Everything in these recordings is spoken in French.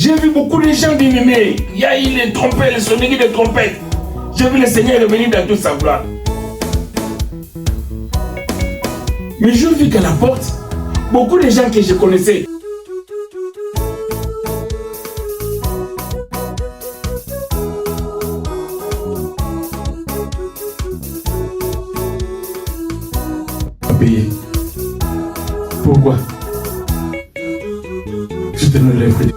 J'ai vu beaucoup de gens bien-aimés. Il y a eu les trompettes, les sonneries de trompettes. J'ai vu le Seigneur revenir dans toute sa gloire. Mais je vis qu'à la porte, beaucoup de gens que je connaissais. Payé. Pourquoi? Je te donne les fruits.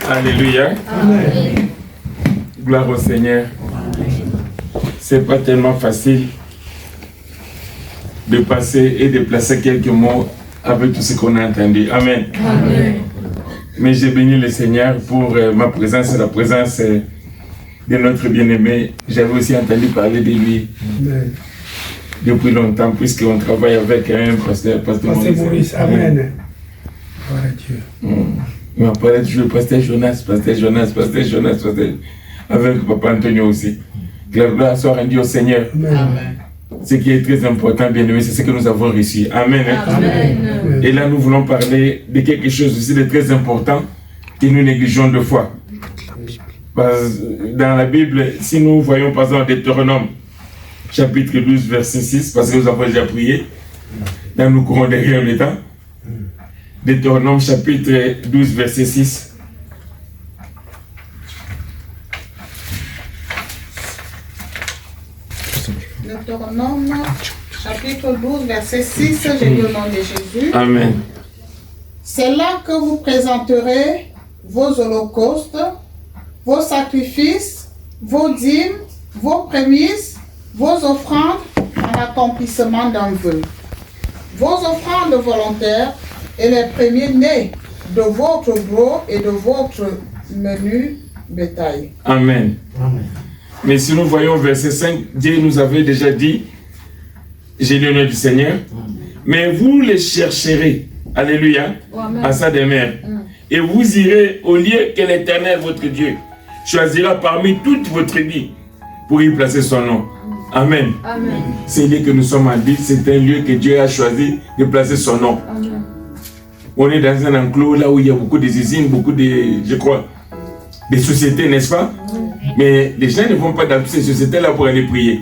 Alléluia. Amen. Gloire au Seigneur. C'est pas tellement facile de passer et de placer quelques mots avec tout ce qu'on a entendu. Amen. Amen. Mais j'ai béni le Seigneur pour ma présence et la présence de notre bien-aimé. J'avais aussi entendu parler de lui depuis longtemps, puisqu'on travaille avec un pasteur Maurice. Amen. Gloire à Dieu. Il m'a parlé toujours pasteur Jonas, avec Papa Antonio aussi. Que la gloire soit rendue au Seigneur. Amen. Ce qui est très important, bien aimé, c'est ce que nous avons reçu. Amen. Amen. Et là, nous voulons parler de quelque chose aussi de très important que nous négligeons deux fois. Dans la Bible, si nous voyons par exemple Deutéronome, chapitre 12, verset 6, parce que nous avons déjà prié, là nous courons derrière le temps. Deutéronome, chapitre 12, verset 6. Deutéronome, chapitre 12, verset 6, j'ai lu au nom de Jésus. Amen. C'est là que vous présenterez vos holocaustes, vos sacrifices, vos dîmes, vos prémices, vos offrandes en accomplissement d'un vœu. Vos offrandes volontaires et les premiers-nés de votre gros et de votre menu bétail. Amen. Amen. Mais si nous voyons verset 5, Dieu nous avait déjà dit, j'ai le nom du Seigneur, mais vous les chercherez, alléluia, à sa demeure. Et vous irez au lieu que l'Éternel, votre Dieu, choisira parmi toutes vos tribus pour y placer son nom. Amen. Amen. C'est lieu que nous sommes en vie, c'est un lieu que Dieu a choisi de placer son nom. Amen. On est dans un enclos là où il y a beaucoup de usines, beaucoup de, je crois, des sociétés, n'est-ce pas? Mais les gens ne vont pas dans ces sociétés-là pour aller prier.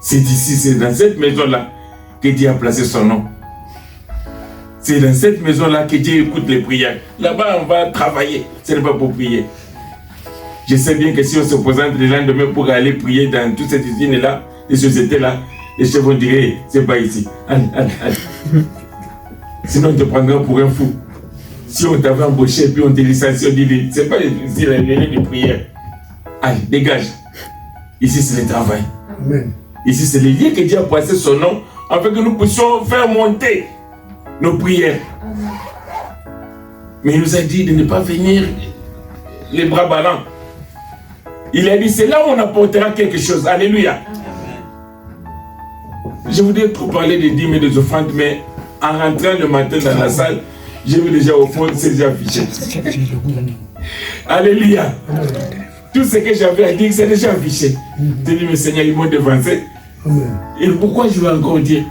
C'est ici, c'est dans cette maison-là que Dieu a placé son nom. C'est dans cette maison-là que Dieu écoute les prières. Là-bas, on va travailler, ce n'est pas pour prier. Je sais bien que si on se présente le lendemain pour aller prier dans toutes ces usines-là, les sociétés-là, les chefs vont dire, hey, c'est pas ici. Allez, allez, allez. Sinon, on te prendra pour un fou. Si on t'avait embauché et puis on te licencie, on dit, c'est pas ici la lieu de prière. Allez, dégage. Ici, c'est le travail. Amen. Ici, c'est le lieu que Dieu a placé son nom afin que nous puissions faire monter nos prières. Amen. Mais il nous a dit de ne pas venir les bras ballants. Il a dit, c'est là où on apportera quelque chose. Alléluia. Amen. Je voudrais trop parler des dîmes et des offrandes, mais en rentrant le matin dans la salle, j'ai vu déjà au fond, c'est déjà affiché. Alléluia. Tout ce que j'avais à dire, c'est déjà affiché. J'ai dit, mais Seigneur, ils m'ont devancé. Et pourquoi je vais encore dire?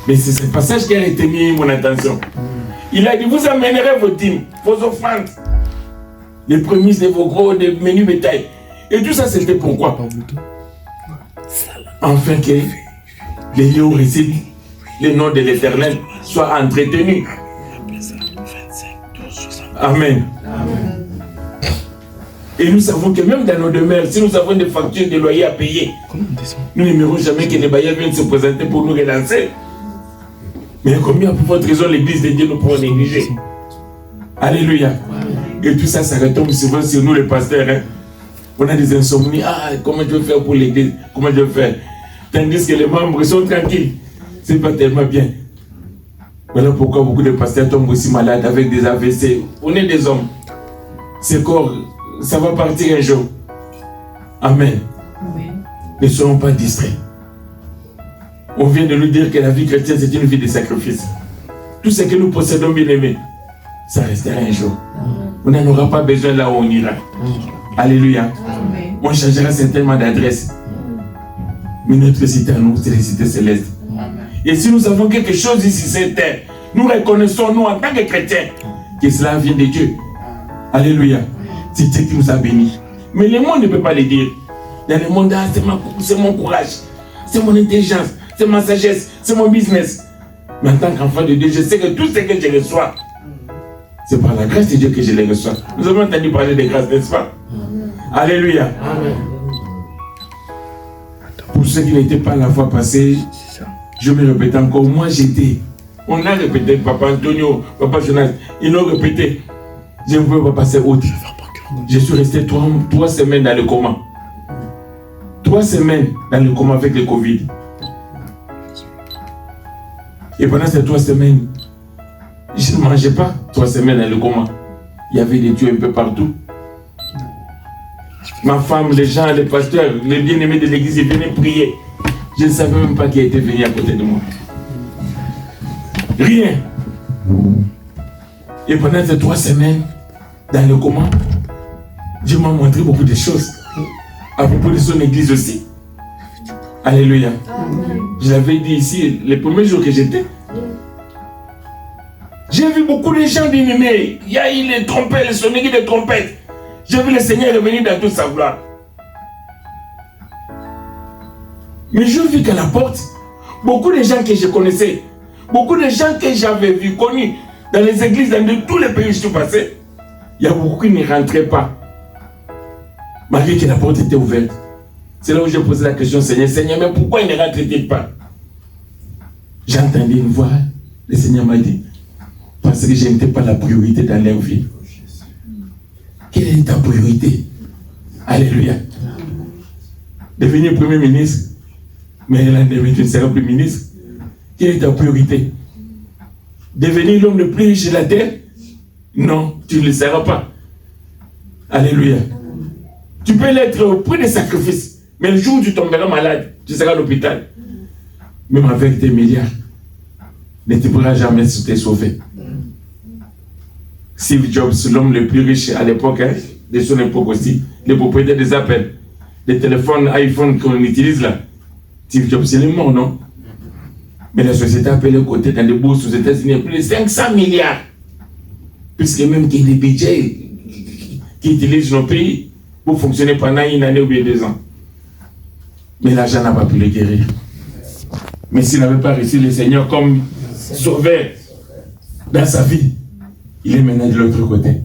Mais c'est ce passage qui a retenu mon attention. Il a dit, vous amènerez vos dîmes, vos offrandes, les prémices de vos gros, des menus bétail. Et tout ça, c'était pourquoi? Afin que les lieux où réside le nom de l'Éternel soit entretenu. Amen. Amen. Et nous savons que même dans nos demeures, si nous avons des factures de loyer à payer, nous n'aimerons jamais que les bailleurs viennent se présenter pour nous relancer. Mais combien pour votre raison l'église de Dieu nous pourrons négliger? Alléluia. Et tout ça, ça retombe souvent sur nous les pasteurs. Hein? On a des insomnies. Ah, comment je vais faire pour l'église? Comment je vais faire? Tandis que les membres sont tranquilles. C'est pas tellement bien. Voilà pourquoi beaucoup de pasteurs tombent aussi malades avec des AVC. On est des hommes. Ce corps, ça va partir un jour. Amen. Oui. Ne soyons pas distraits. On vient de nous dire que la vie chrétienne, c'est une vie de sacrifice. Tout ce que nous possédons, bien aimés, ça restera un jour. On n'en aura pas besoin là où on ira. Alléluia. Amen. On changera certainement d'adresse. Mais notre cité à nous, c'est les cités célestes. Et si nous avons quelque chose ici sur cette terre, nous reconnaissons, nous, en tant que chrétiens, que cela vient de Dieu. Alléluia. C'est Dieu qui nous a bénis. Mais le monde ne peut pas le dire. Dans le monde, c'est mon courage, c'est mon intelligence, c'est ma sagesse, c'est mon business. Mais en tant qu'enfant de Dieu, je sais que tout ce que je reçois, c'est par la grâce de Dieu que je les reçois. Nous avons entendu parler de grâce, n'est-ce pas? Alléluia. Amen. Pour ceux qui n'étaient pas la fois passée, je me répète encore, moi j'étais. On a répété, Papa Antonio, Papa Jonas, ils l'ont répété. Je ne pouvais pas passer autre. Je suis resté 3 semaines dans le coma. 3 semaines dans le coma avec le Covid. Et pendant ces 3 semaines, je ne mangeais pas. 3 semaines dans le coma. Il y avait des tueurs un peu partout. Ma femme, les gens, les pasteurs, les bien-aimés de l'église, ils venaient prier. Je ne savais même pas qui était venu à côté de moi. Rien. Et pendant ces 3 semaines, dans le coma, Dieu m'a montré beaucoup de choses. À propos de son église aussi. Alléluia. Amen. Je l'avais dit ici, les premiers jours que j'étais. J'ai vu beaucoup de gens bien-aimés. Il y a eu les trompettes, les sonneries de trompettes. J'ai vu le Seigneur revenir dans toute sa gloire. Mais je vis qu'à la porte, beaucoup de gens que je connaissais, beaucoup de gens que j'avais vus, connus, dans les églises, dans tous les pays où je suis passé, il y a beaucoup qui ne rentraient pas. Malgré que la porte était ouverte. C'est là où j'ai posé la question, Seigneur, mais pourquoi ils ne rentrent pas? J'ai entendu une voix, le Seigneur m'a dit, parce que je n'étais pas la priorité dans leur vie. Quelle est ta priorité? Alléluia. Devenir Premier ministre, mais l'an dernier, tu ne seras plus ministre. Quelle est ta priorité? Devenir l'homme le plus riche de la terre? Non, tu ne le seras pas. Alléluia. Tu peux l'être au prix des sacrifices, mais le jour où tu tomberas malade, tu seras à l'hôpital. Même avec tes milliards, ne te pourras jamais te sauver. Steve Jobs, l'homme le plus riche à l'époque, de son époque aussi, le propriétaire des Apple, les téléphones iPhone qu'on utilise là. Steve Jobs, il est mort, non? Mais la société Apple est cotée dans les bourses aux États-Unis plus de 500 milliards. Puisque même qu'il y a des budgets qui utilisent nos pays pour fonctionner pendant 1 année ou bien 2 ans. Mais l'argent n'a pas pu le guérir. Mais s'il n'avait pas reçu le Seigneur comme sauveur dans sa vie, il est maintenant de l'autre côté.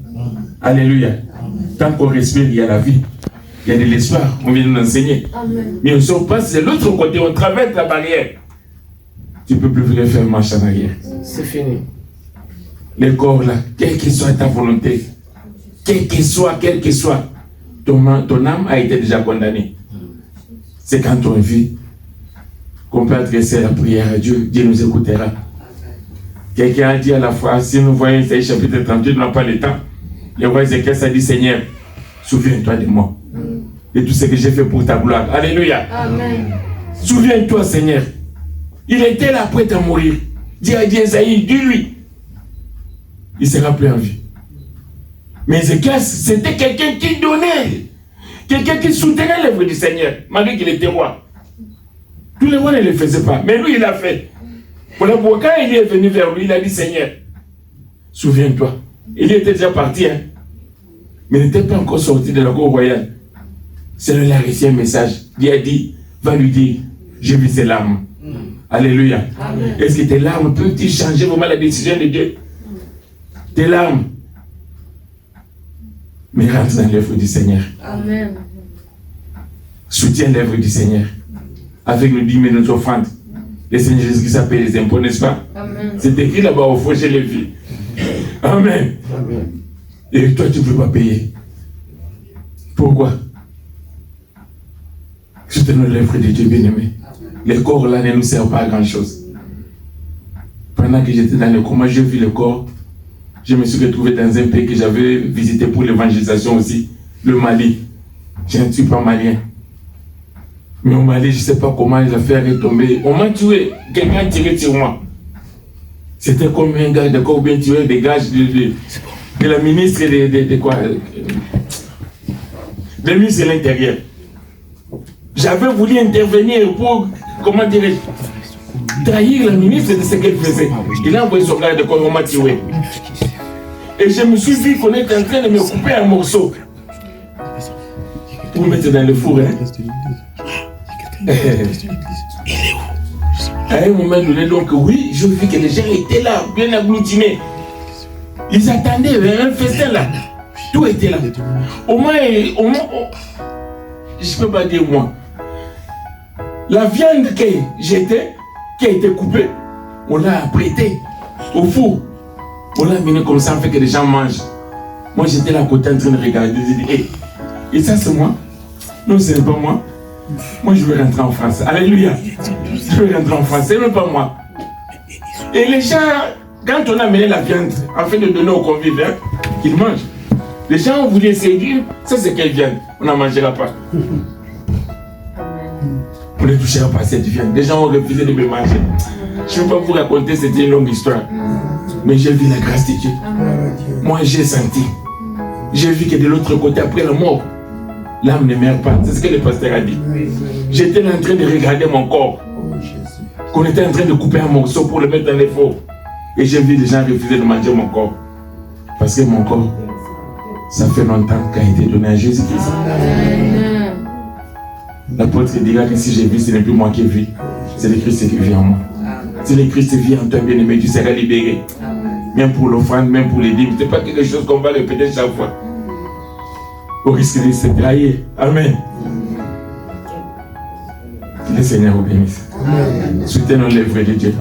Alléluia. Tant qu'on respire, il y a la vie. Il y a de l'espoir. On vient de nous enseigner. Mais on ne sort pas, c'est l'autre côté. On traverse la barrière. Tu ne peux plus faire marche en arrière. C'est fini. Le corps là, quelle que soit ta volonté, quelle que soit, ton âme a été déjà condamnée. C'est quand on vit qu'on peut adresser la prière à Dieu. Dieu nous écoutera. Quelqu'un a dit à la fois, si nous voyons Isaïe chapitre 38, nous n'avons pas le temps. Le roi Ézéchiel a dit, Seigneur, souviens-toi de moi, de tout ce que j'ai fait pour ta gloire. Alléluia. Amen. Souviens-toi, Seigneur. Il était là prêt à mourir. Dis à Isaïe, dis-lui. Il sera plus en vie. Mais Ézéchiel, c'était quelqu'un qui donnait, quelqu'un qui soutenait l'œuvre du Seigneur, malgré qu'il était roi. Tous les rois ne le faisaient pas, mais lui, il l'a fait. Pour la quand il est venu vers lui, il a dit, Seigneur, souviens-toi. Il était déjà parti, hein, mais il n'était pas encore sorti de la cour royale. C'est lui qui a reçu un message. Il a dit, va lui dire, j'ai vu ses larmes. Alléluia. Est-ce que tes larmes peuvent-ils changer vraiment la décision de Dieu? Tes larmes. Mais rentre dans l'œuvre du Seigneur. Amen. Soutiens l'œuvre du Seigneur. Avec nos 10 000 notre offrande. Le Seigneur Jésus-Christ s'appelle les impôts, n'est-ce pas? Amen. C'est écrit là-bas au fond chez les filles. Amen. Amen. Et toi, tu ne peux pas payer. Pourquoi? Soutenons l'œuvre de Dieu bien-aimé. Le corps là ne nous sert pas à grand-chose. Pendant que j'étais dans le coma, j'ai vu le corps. Je me suis retrouvé dans un pays que j'avais visité pour l'évangélisation aussi, le Mali. Je ne suis pas malien. Mais au Mali, je ne sais pas comment les affaires sont tombées. On m'a tué. Quelqu'un a tiré sur moi. C'était comme un gars de corps bien tué, des gages de... de la ministre de quoi de ministre de l'Intérieur. J'avais voulu intervenir pour, comment dirais-je, trahir la ministre de ce qu'elle faisait. Il a envoyé son gars de quoi on m'a tué. Et je me suis vu qu'on était en train de me couper un morceau pour mettre dans le four. À un moment donné, donc oui, je vis que les gens étaient là, bien agglutinés. Ils attendaient un festin là. Tout était là. Au moins, je ne peux pas dire moi. La viande que j'étais, qui a été coupée, on l'a apprêtée au four. On l'a amené comme ça, on fait que les gens mangent. Moi, j'étais là à côté en train de regarder. Je dis, hey, et ça, c'est moi? Non, ce n'est pas moi. Moi, je veux rentrer en France. Alléluia. Je veux rentrer en France. Ce n'est pas moi. Et les gens, quand on a amené la viande, afin de donner aux convives, hein, qu'ils mangent, les gens ont voulu essayer de dire, ça, c'est quelle viande? On n'en mangera pas. On ne touchera pas cette viande. Les gens ont refusé de me manger. Je ne vais pas vous raconter, c'était une longue histoire. Mais j'ai vu la grâce de Dieu. Moi, j'ai senti. J'ai vu que de l'autre côté, après la mort, l'âme ne meurt pas. C'est ce que le pasteur a dit. J'étais en train de regarder mon corps. Qu'on était en train de couper un morceau pour le mettre dans les fours. Et j'ai vu les gens refuser de manger mon corps. Parce que mon corps, ça fait longtemps qu'il a été donné à Jésus-Christ. L'apôtre dira que si j'ai vu, ce n'est plus moi qui vis. C'est le Christ qui vit en moi. Si le Christ vit en toi, bien-aimé, tu seras libéré. Même pour l'offrande, même pour les dîmes. Ce n'est pas quelque chose qu'on va répéter chaque fois. Au risque de se trahir. Amen. Que le Seigneur vous bénisse. Soutenons l'œuvre de Dieu.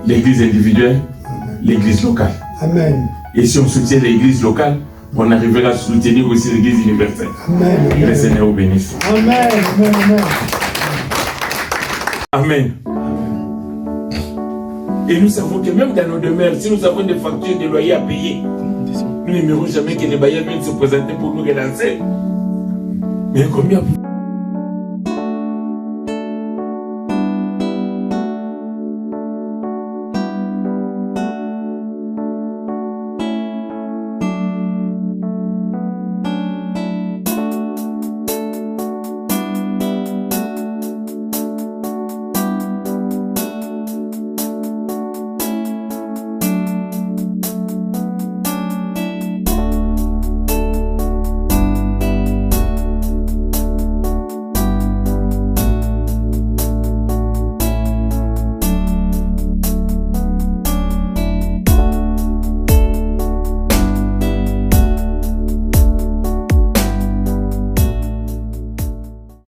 L'église individuelle, l'église locale. Amen. Et si on soutient l'église locale, on arrivera à soutenir aussi l'église universelle. Amen. Que le Seigneur vous bénisse. Amen. Amen. Amen. Et nous savons que même dans nos demeures, si nous avons des factures de loyer à payer, nous n'aimerons jamais que les bailleurs viennent se présenter pour nous relancer. Mais combien